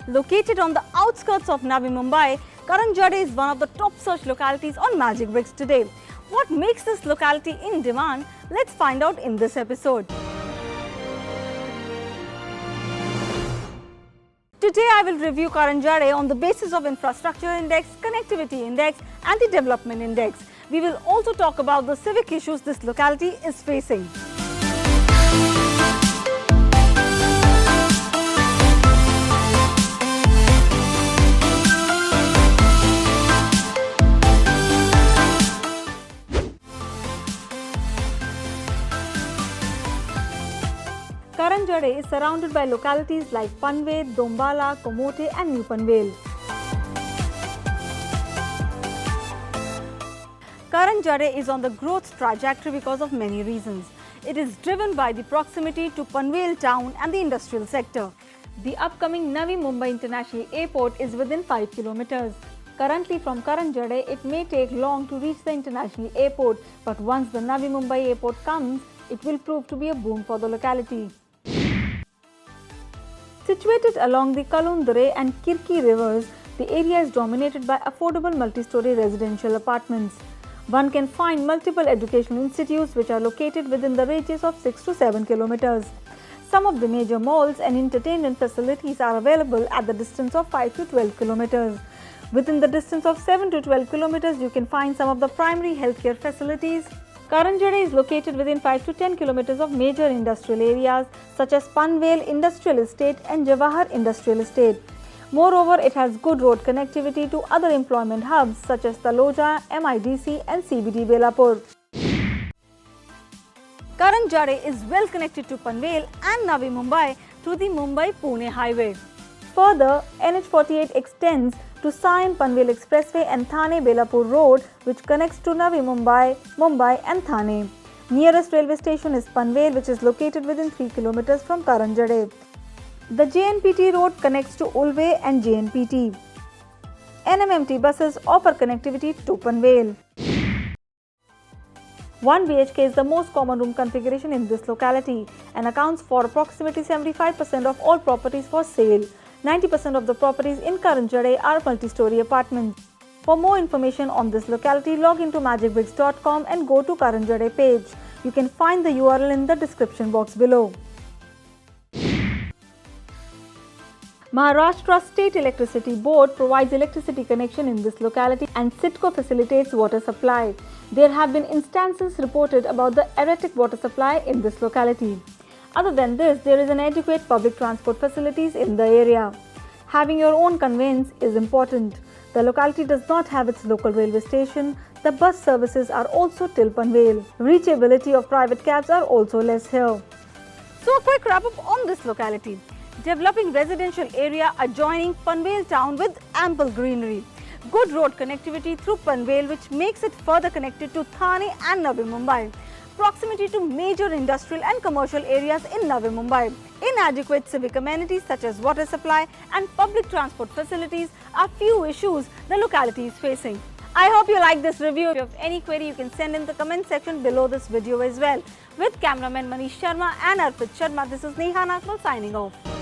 Located on the outskirts of Navi Mumbai, Karanjade is one of the top search localities on Magicbricks today. What makes this locality in demand? Let's find out in this episode. Today I will review Karanjade on the basis of Infrastructure Index, Connectivity Index and the Development Index. We will also talk about the civic issues this locality is facing. Karanjade is surrounded by localities like Panvel, Dombala, Komote and New Panvel. Karanjade is on the growth trajectory because of many reasons. It is driven by the proximity to Panvel town and the industrial sector. The upcoming Navi Mumbai International Airport is within 5 kilometers. Currently from Karanjade, it may take long to reach the international airport, but once the Navi Mumbai Airport comes, it will prove to be a boon for the locality. Situated along the Kalundrey and Kirki rivers, the area is dominated by affordable multi-storey residential apartments. One can find multiple educational institutes which are located within the radius of 6 to 7 kilometers. Some of the major malls and entertainment facilities are available at the distance of 5 to 12 kilometers. Within the distance of 7 to 12 kilometers, you can find some of the primary healthcare facilities. Karanjade is located within 5 to 10 kilometers of major industrial areas such as Panvel Industrial Estate and Jawahar Industrial Estate. Moreover, it has good road connectivity to other employment hubs such as Taloja-MIDC and CBD Belapur. Karanjade is well connected to Panvel and Navi Mumbai through the Mumbai-Pune highway. Further, NH48 extends to Sion-Panvel Expressway and Thane-Belapur Road, which connects to Navi Mumbai and Thane. Nearest railway station is Panvel, which is located within 3 kilometers from Karanjade. The JNPT road connects to Ulve and JNPT. NMMT buses offer connectivity to Panvel. 1 BHK is the most common room configuration in this locality and accounts for approximately 75% of all properties for sale. 90% of the properties in Karanjade are multi-storey apartments. For more information on this locality, log into magicbricks.com and go to Karanjade page. You can find the URL in the description box below. Maharashtra State Electricity Board provides electricity connection in this locality and CITCO facilitates water supply. There have been instances reported about the erratic water supply in this locality. Other than this, there is an adequate public transport facilities in the area. Having your own conveyance is important. The locality does not have its local railway station. The bus services are also till Panvel. Reachability of private cabs are also less here. So a quick wrap up on this locality. Developing residential area adjoining Panvel town with ample greenery. Good road connectivity through Panvel which makes it further connected to Thane and Navi Mumbai. Proximity to major industrial and commercial areas in Navi Mumbai. Inadequate civic amenities such as water supply and public transport facilities are few issues the locality is facing. I hope you like this review. If you have any query, you can send in the comment section below this video as well. With cameraman Manish Sharma and Arpit Sharma, this is Neha Nakmal signing off.